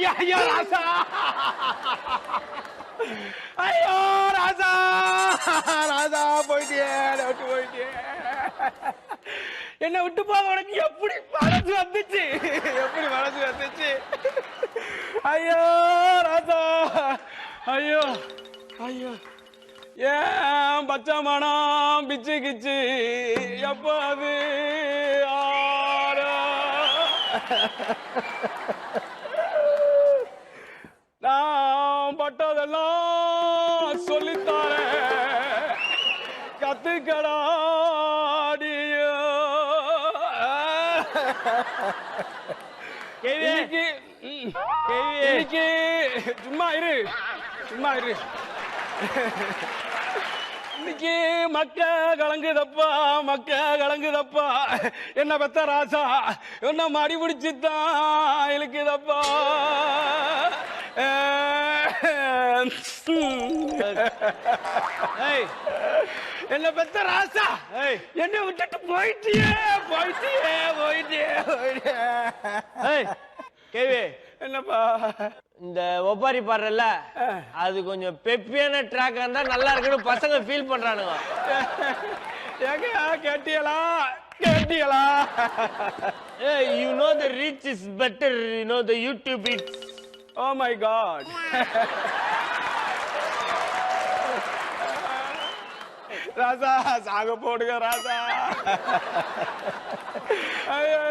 ஐயா ஐயா ராசா ஐயோ ராசா ராசா போயிட்டியே விட்டு போயிட்டியே என்ன விட்டு போக உனக்கு எப்படி மனசு வந்துச்சு எப்படி மனசு வந்துச்சு ஐயோ ராசா ஐயோ ஐயோ ஏன் பச்சை மனம் பிச்சு கிச்சு எப்போ அது நான் பட்டதெல்லாம் சொல்லித்தாரேன் கத்துக்கடாடியோ சும்மா இரு இன்னைக்கு மக்க கலங்குதப்பா என்ன பெத்த ராசா என்ன மடி பிடிச்சுதான் இழுக்குதப்பா என்ன பெத்த ராசா என்ன விட்டுட்டு போயிட்டியே கேவி என்னப்பா இந்த ஒப்பாரி பாடுறல அது கொஞ்சம் பெப்பியான ட்ராக் இருந்தா நல்லா இருக்குன்னு பசங்க ஃபீல் பண்றானுங்க. கேட்டியலா you know the reach is better, you know the YouTube hits. Oh my god. ராசா சாக போடுங்க ராசா ஐயோ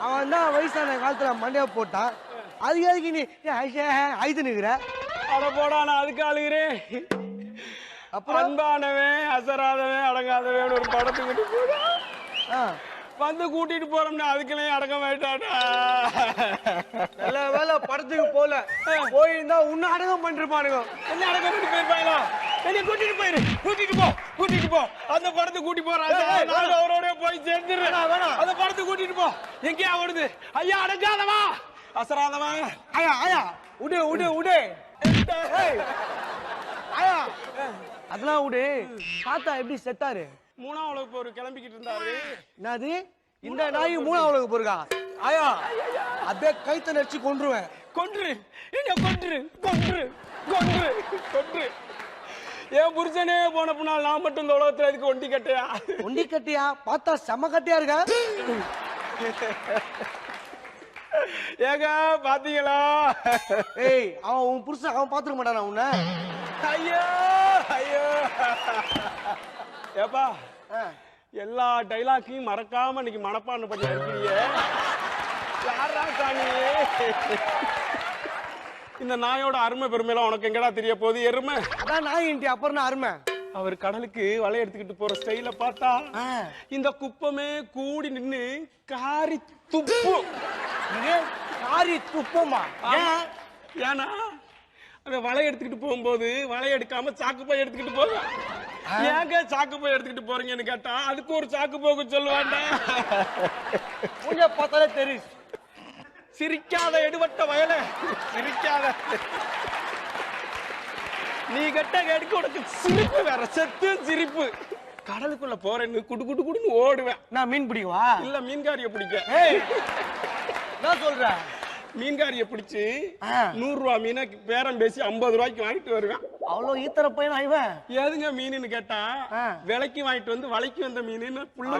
அவன் தான் வயசான காலத்துல மண்டைய போட்டான். அதுக்கு நீ ஐது நிக்கிற அட போடா நான் அதுக்கு அழுகிறேன். அப்புறம் அன்பானவன் அசராதவன் அடங்காதவன் ஒரு படத்துக்கிட்டு போடா வந்து கூட்டிட்டு போறோம்னா அதுக்குள்ளே அடங்க மாட்டாடா. நல்ல வேலை படத்துக்கு போல போயிருந்தா உன்ன அடங்கம் பண்ணிருப்பானுங்க. என்ன அடக்கம் பண்ணி போயிருப்பாங்களா? என்ன கூட்டிட்டு போ அந்த படத்துக்கு கூட்டி போறாங்க. நான் அவரோட போய் சேர்ந்துடுறேன். அந்த படத்துக்கு கூட்டிட்டு போ. எங்கேயா ஓடுது? ஐயா அடங்காதவா அசராதவா. ஐயா உடு ஐயா அதெல்லாம் விடு. தாத்தா எப்படி செத்தாரு? 3ஆம் உலக போர் கிளம்பிக்கிட்டு இருந்தாரு. என்னது இந்த நாய் 3ஆம் உலக போருக்கா? ஐயா அப்படியே கைத்த நடிச்சு கொன்றுவேன். கொன்று என் புருஷனே போன பின்னால் நான் மட்டும் இந்த உலகத்துல இதுக்கு ஒண்டி கட்டையா பார்த்தா செம கட்டையா இருக்கா? ஏங்க பாத்தீங்களா? ஏய் அவன் உன் புருஷன் அவன் பாத்துக்க மாட்டானா உன்ன? ஐயோ ஏப்பா எல்லா டைலாக்கையும் மறக்காம இன்னைக்கு மனப்பான்னு பண்ணி இருக்கிறீங்க. யாரா சாமி? இந்த நாயோட அருமை பெருமைலாம் உனக்கு எங்கடா தெரிய போகுது? எருமை அதான் நாய் இன்டி அப்புறம் அருமை. அவர் கடலுக்கு வலை எடுத்துக்கிட்டு போற ஸ்டைல பார்த்தா இந்த குப்பமே கூடி நின்னு காரி துப்புமா? ஏன்னா அந்த வலை எடுத்துக்கிட்டு போகும்போது வலை எடுக்காம சாக்கு போய் எடுத்துக்கிட்டு போங்க. ஏங்க சாக்கு போய் எடுத்துக்கிட்டு போறீங்கன்னு கேட்டா அதுக்கு ஒரு சாக்கு போக சொல்லுவாண்டா. பார்த்தாலே தெரியும். சிரிக்காத எடுபட்ட வயல சிரிக்காத. நீ கட்ட கேடுக்கு உனக்கு சிரிப்பு வேற செத்து சிரிப்பு. கடலுக்குள்ள போறேன்னு குடுன்னு ஓடுவேன். நான் மீன் பிடிக்கவா? இல்ல மீன்காரிய பிடிக்க. நான் சொல்றேன் மீன்காரிய பிடிச்சு 100 ரூபாய் மீனை பேரம் பேசி 50 ரூபாய்க்கு வாங்கிட்டு வருவேன். அவ்வளவு ஈத்தர பையன் ஆய்வேன். ஏதுங்க மீனுன்னு கேட்டா விலைக்கு வாங்கிட்டு வந்து வலைக்கு வந்த மீன் புள்ள.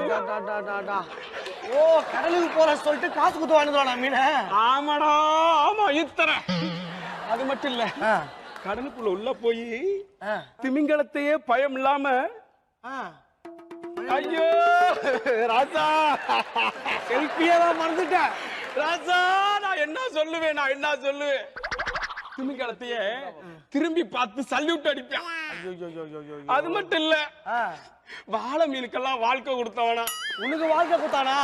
ஓ கடலுக்கு போற சொல்லிட்டு காசு கொடுத்து வாங்கிடுவானா மீனை? ஆமாடா ஆமா ஈத்தர. அது மட்டும் இல்ல கடலுக்குள்ள உள்ள போய் திமிங்கலத்தையே பயம் இல்லாம ஐயோ ராசா செல்ஃபியே தான் மறந்துட்டேன். ராசா நான் என்ன சொல்லுவேன் திமிங்கலத்தையே திரும்பி பார்த்து சல்யூட் அடிப்பான். அது மட்டும் இல்ல, வாழை மீனுக்கெல்லாம் வாழ்க்கை கொடுத்தவனா. உனக்கு வாழ்க்கை கொடுத்தானா?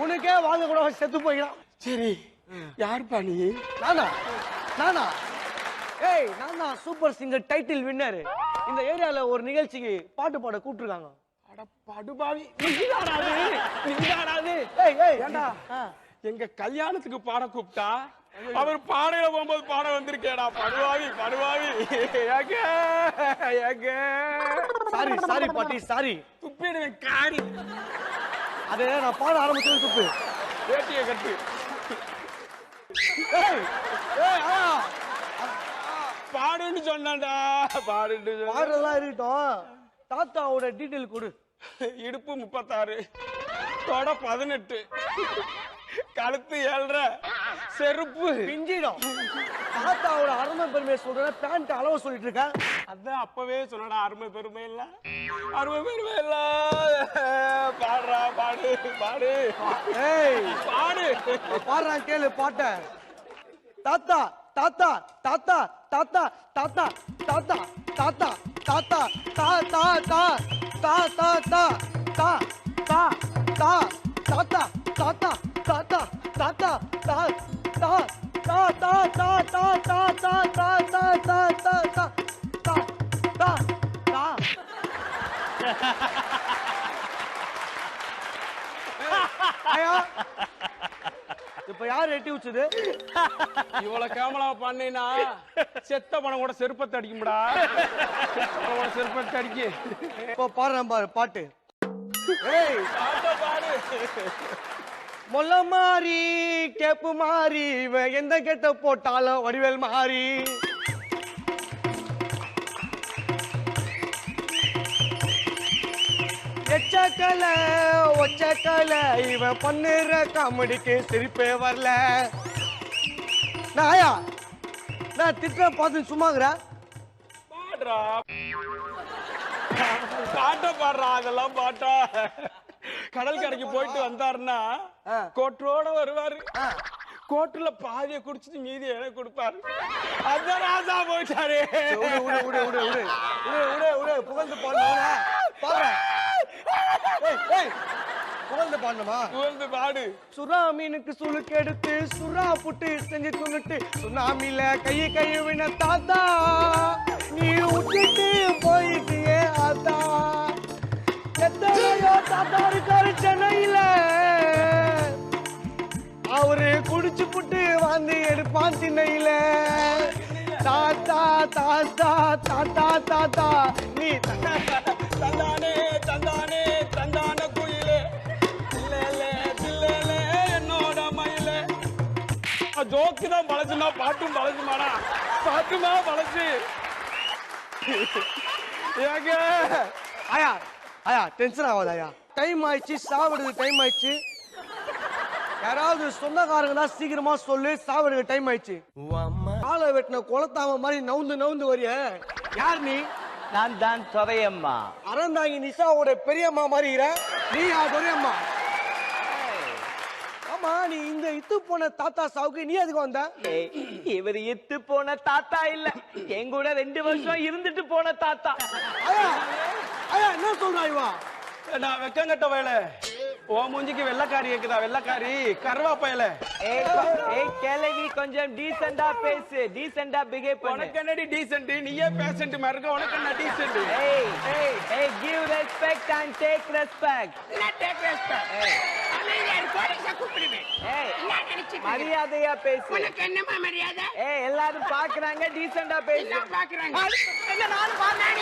உனக்கே வாழ்க்கை கூட செத்து போயிடான். சரி, யாருப்பா நீ? நானா ஏய், நான் தான் சூப்பர் சிங்கர் டைட்டில் வின்னர். இந்த ஏரியால ஒரு நிகழ்ச்சிக்கு பாட்டு பாட கூப்பிட்டுருக்காங்க. அட படுபாவி, நீதானாது? ஏய் ஏய் ஏண்டா எங்க கல்யாணத்துக்கு பாட கூப்பிட்டா அவர் பாடையில போகும்போது பாட வந்திருக்கேடா. படுவாவி படுவாவி. சாரி பாட்டி, சாரி. துப்பிடுவேன் காரி. அது நான் பாட ஆரம்பிச்சது துப்பு. வேட்டியை கட்டு. பாடுன்னு சொன்னான்டா. பாடுறதெல்லாம் இருக்கட்டும், தாத்தாவோட டீட்டெயில் கொடு. இடுப்பு 36, தொட 18, கழுத்து 7.5, செருப்பு பிஞ்சிடும். தாத்தாவோட அருமை பெருமையை சொல்ற, பேண்ட் அளவு சொல்லிட்டு இருக்க. அதான் அப்பவே சொன்னடா, அருமை பெருமை இல்ல, அருமை பெருமை இல்ல. பாடுறா, பாடு பாடு. ஏய் பாடு. பாடுறான் கேளு பாட்ட. தாத்தா தாத்தா தாத்தா தாத்தா தாத்தா தாத்தா தாத்தா தாத்தா தா தா தா தா தா தா தா தா தா தாத்தா தாத்தா தாத்தா தாத்தா தா தா தா தா தா தா தா தா தா தா தா தா தா தா தா தா. ஐயா, இப்ப யார் எட்டி வச்சது? இவ்வளவு கேமலா பண்ணினா செத்த பணம் கூட செருப்பத்தை அடிக்கும்டா. செருப்பத்தை அடிக்கு. இப்போ பாடுறேன் பாரு பாட்டு. ஏய் பாடு. மொல்ல மாறி கேப்பு மாறி, இவன் எந்த கெட்ட போட்டாலும் வடிவேல் மாறி. எச்சக்கல ஒச்சக்கல, இவன் பண்ணுற காமெடிக்கு சிரிப்பே வரல. நாயா, நான் திட்ட பார்த்து சும்மாங்கிற. பாடுறா, பாட்ட பாடுறா. அதெல்லாம் பாட்டா? கடல் கரைக்கு போயிட்டு வந்தாருன்னா கோட்டரோட வருவாரு. கோட்டுல பாதிய குடிச்சிட்டு மீதி எனக்கு கொடுப்பாரு. அந்த ராஜா போயிட்டாரு. புகழ்ந்து பாடுங்க. புகழ்ந்து பாடணுமா? புகழ்ந்து பாடு. சுறா மீனுக்கு சுளுக்கு எடுத்து சுறா புட்டு செஞ்சு துணுட்டு சுனாமில கையை கைவின தாத்தா, நீ விட்டுட்டு போயிட்டியே ஆத்தா. எத்தனையோ தாத்தா இருக்காரு சென்னையில, அவரு குடிச்சு புட்டு வந்து எடுப்பான் திண்ணையில. தாத்தா தாத்தா தாத்தா தாத்தா, நீ தந்தானே தந்தானே தந்தான குயிலே, என்னோட மயிலே. ஜோக்கு தான் பழசுனா பாட்டும் பழசுமாடா. பாட்டுமா பழசு. ஏங்க ஆயா ஆயா டென்ஷன் ஆகாது ஆயா. டைம் ஆயிடுச்சு, சாப்பிடுறது டைம் ஆயிடுச்சு. யாராவது சொந்தக்காரங்க தான் சீக்கிரமா சொல்லு, சாப்பிடுறது டைம் ஆயிடுச்சு. காலை வெட்டின குளத்தாம மாதிரி நவுந்து நவுந்து வரிய. யார் நீ? நான் தான் துரையம்மா. அறந்தாங்கி நிஷாவோட பெரியம்மா மாதிரி இற. நீ துரையம்மா? ஆமா, நீ இந்த இத்து போன தாத்தா சாவுக்கு நீ எதுக்கு வந்த? இவர் இத்து போன தாத்தா இல்ல, என் கூட 2 வருஷம் இருந்துட்டு போன தாத்தா. ஆயா ஆயா என்ன சொல்றா இவா? நான் வெக்கங்கட்ட வயல. ஓ மூஞ்சிக்கு வெள்ளக்காரி இருக்குதா? வெள்ளக்காரி கருவா பயல. ஏய் கேளவி, கொஞ்சம் டீசென்ட்டா பேசு, டீசென்ட்டா பிஹேவ் பண்ணு. உனக்கு என்னடி டீசென்ட்? நீயே பேசன்ட் மாதிரி இருக்க. உனக்கு என்ன டீசென்ட்? ஏய் give respect and take respect. நான் டேக் ரெஸ்பெக்ட். அமைதியார் போலீஸ கூப்பிடுவேன். நான் நினைச்சிட்டு மரியாதையா பேசு. உனக்கு என்னமா மரியாதை? எல்லாரும் பாக்குறாங்க, டீசென்ட்டா பேசு. எல்லாம் பாக்குறாங்க. என்ன நானும் பாக்குறேன்.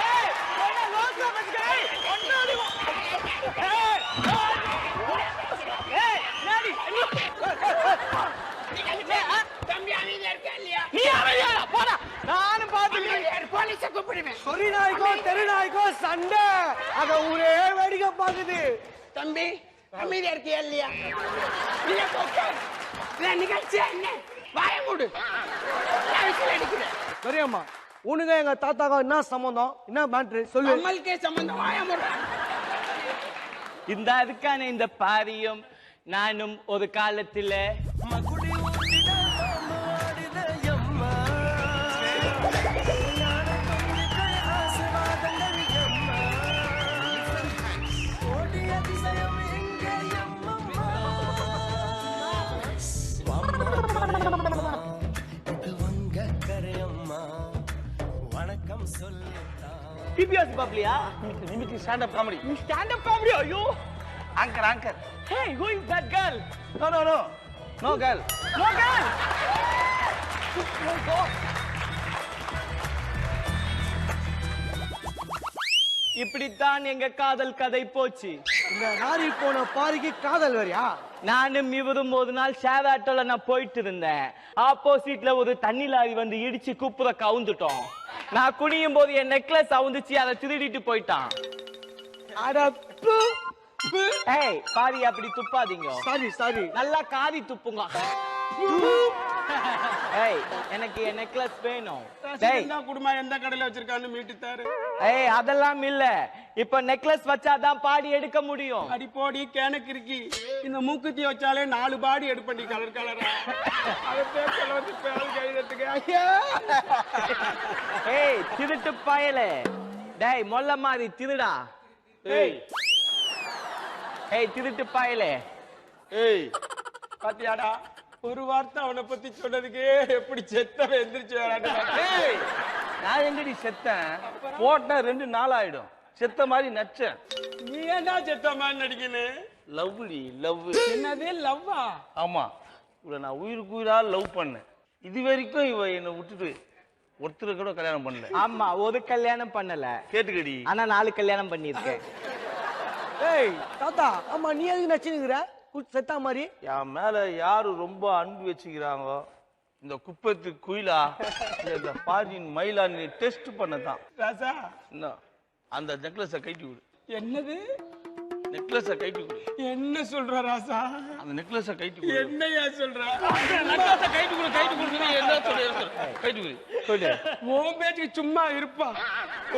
ஏய் என்ன லோக்கா பண்றீங்க? ஒண்ணாடி. ஏய் நாடி. தம்பி அமைதியா இருக்க இல்லையா? நீ அமைதியா போடா. நானும் பாத்துக்கிறேன். அமைதியார் போலீஸ கூப்பிடுவேன். சொறி நாய்க்கோ தெரு நாய்க்கோ சண்டை, அத ஊரே வேடிக்கை பாக்குது. தம்பி அமைதியா இருக்கியா இல்லையா? இல்ல போக்க. இல்ல நிகழ்ச்சி என்ன? வாய மூடு. நான் அடிக்கிறேன். பெரியம்மா, உனக்கு எங்க தாத்தாக்கா என்ன சம்பந்தம்? என்ன மேட்ரு சொல்லு. நம்மளுக்கே சம்பந்தம். வாய மூடு. இந்த அதுக்கான இந்த பாரியும் நானும் ஒரு காலத்துல டிபிஎஸ் பாப்லியா mimicry stand up comedy. Stand up comedy ஐயோ anchor. Hey who is that girl no girl. no girl இப்படித்தான் எங்க காதல் கதை போச்சு. இந்த நாரி போன பாரிக்கு காதல் வரியா? நானும் இவரும் ஒரு நாள் ஷேர் ஆட்டோல நான் போயிட்டு இருந்தேன். ஆப்போசிட்ல ஒரு தண்ணி லாரி வந்து இடிச்சு குப்புற கவுந்துட்டோம். நான் குனியும் போது என் நெக்லஸ் அவுந்துச்சு, அதை திருடிட்டு போயிட்டான். ஏய் பாதி அப்படி துப்பாதீங்க. சாரி நல்லா காதி துப்புங்க. ஏய் எனக்கு என் நெக்லஸ் வேணும். டேய் என்ன குடும்பம் எந்த கடையில வச்சிருக்கான்னு மீட்டு தாரு. ஏய் அதெல்லாம் இல்ல, இப்ப நெக்லஸ் வச்சாதான் பாடி எடுக்க முடியும். அடி போடி கேனக்கு இருக்கி இந்த மூக்குத்தி வச்சாலே 4 பாடி எடுப்பண்டி கலர் கலரா. அது பேக்கல வந்து பேல் கைதத்துக்கு ஐயா. ஏய் திருட்டு பயலே, டேய் மொல்ல மாதிரி திருடா. ஏய் திருட்டு பயலே. ஏய் பாத்தியாடா, ஒரு வார்த்தை அவனை பத்தி சொன்னதுக்கு எப்படி செத்தவ எந்திரிச்சு வரான்னு. ஏய், நான் எங்கடி செத்தேன்? போட்டா 2 நாள் ஆயிடும். செத்த மாதிரி நச்சேன். நீ ஏன்டா செத்த மாதிரி நடிக்கணும்? லவ்டி லவ். என்னது லவ்வா? ஆமா, இவளை நான் உயிருக்கு உயிரா லவ் பண்ணேன். இது வரைக்கும் இவ என்னை விட்டுட்டு ஒருத்தரை கூட கல்யாணம் பண்ணல. ஆமா ஒரு கல்யாணம் பண்ணல, கேட்டுக்கடி. ஆனா 4 கல்யாணம் பண்ணிருக்கேன். ஏய் தாத்தா, ஆமா நீ எதுக்கு நச்சுனுங்கிற செத்தா மாதிரி? என் மேல யாரு ரொம்ப அன்பு வச்சுக்கிறாங்க, இந்த குப்பத்து குயிலா இந்த பாரின் மயிலா நீ டெஸ்ட் பண்ணதான். ராசா என்ன அந்த நெக்லஸை கைட்டி விடு. என்னது நெக்லஸை கைட்டி விடு. என்ன சொல்ற ராசா? அந்த நெக்லஸை கைட்டி விடு. என்னையா சொல்ற? நெக்லஸை கைட்டி விடு. கைட்டி விடு. என்ன சொல்ற? கைட்டி விடு. சொல்லு. உன் பேச்சுக்கு சும்மா இருப்பா.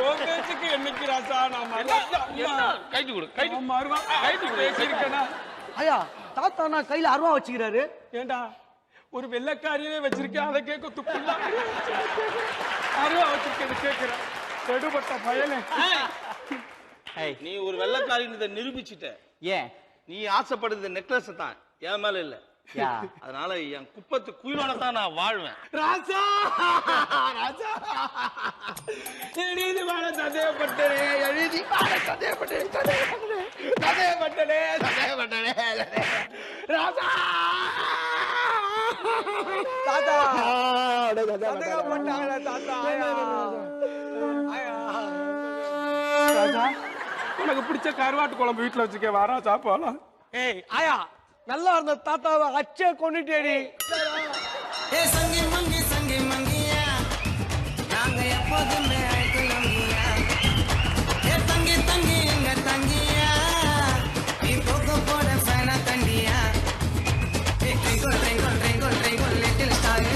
உன் பேச்சுக்கு என்னைக்கு ராசா நான் கைட்டி விடு. கைட்டி மறுவா கைட்டு பேசியிருக்கேனா? ஐயா தாத்தா நான் கையில அருவா வச்சுக்கிறாரு. ஏண்டா ஒரு வெள்ளைக்காரியவே வச்சிருக்கேன், அதை கேட்க துப்புல அருவா வச்சிருக்கேன்னு கேட்கிறேன். எடுபட்ட பயலே. ஏய் நீ ஒரு வெள்ளக்காரின்னு நிரூபிச்சுட்ட. ஏன் நீ ஆசைப்படுறது நெக்லஸ் தான், என் மேல இல்ல. யா அதனால என் குப்பத்து குயிலோட தான் நான் வாழ்வேன். ராசா ராசா எழுதி வாழ சந்தேகப்பட்டனே, எழுதி வாழ சந்தேகப்பட்டனே, சந்தேகப்பட்டனே ராசா. தாத்தா சந்தேகப்பட்டாங்களே தாத்தா. ராசா உனக்கு பிடிச்ச கருவாட்டு குழம்பு வீட்டுல வச்சுக்க, வா ராசா போலாம். ஏய் ஆயா, நல்லா இருந்த தாத்தாவை அச்சே கொண்டுட்டேடி. ஏ சங்கி மங்கியா நாங்க எப்போதுமே அழைக்கலாமியா. ஏ தங்கி எங்க தங்கியா, நீ போக போட ஃபேனா கண்டியா. ஏ ட்ரிங்கோல் லிட்டில் ஸ்டார்,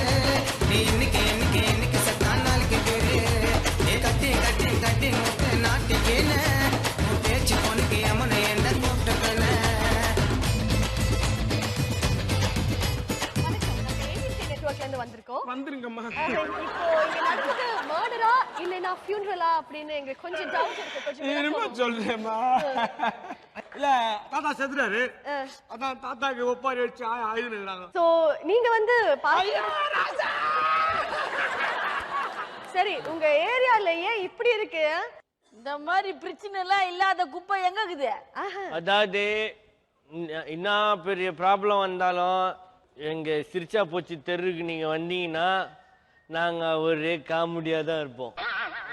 நீ இன்னைக்கு சத்தான் நாளைக்கு பேரு. ஏ கட்டி முட்டு நாட்டிக்கேன பேச்சு பொண்ணுக்கு அம்மனை என்ன கூப்பிட்டுக்கன. வந்துருங்கம்மா. இப்போ இங்க நடந்தது மர்டரா இல்லனா ஃபியூனரலா அப்படின்னு எங்களுக்கு கொஞ்சம் டவுட் இருக்கு. கொஞ்சம் இருமா சொல்றேம்மா. இல்ல தாத்தா செத்துறாரு, அதான் தாத்தாக்கு ஒப்பாரி வச்சு ஆயுதம். சோ நீங்க வந்து சரி உங்க ஏரியால ஏன் இப்படி இருக்கு? இந்த மாதிரி பிரச்சனை எல்லாம் இல்லாத குப்பை எங்க இருக்குது? அதாவது என்ன பெரிய ப்ராப்ளம் வந்தாலும் எங்க சிரிச்சா போச்சு தெருவுக்கு நீங்க வந்தீங்கன்னா நாங்க ஒரே காமெடியா தான் இருப்போம்.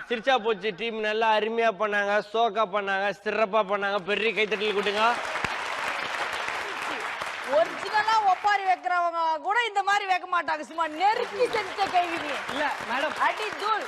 சிரிச்சா போச்சு டீம் நல்லா அருமையா பண்ணாங்க, சோக்கா பண்ணாங்க, சிறப்பா பண்ணாங்க. பெரிய கைத்தட்டல் கொடுங்க. ஒரிஜினலா ஒப்பாரி வைக்கிறவங்க கூட இந்த மாதிரி வைக்க மாட்டாங்க. சும்மா நெருக்கி செஞ்ச கைவினி இல்ல மேடம் அடி தூள்.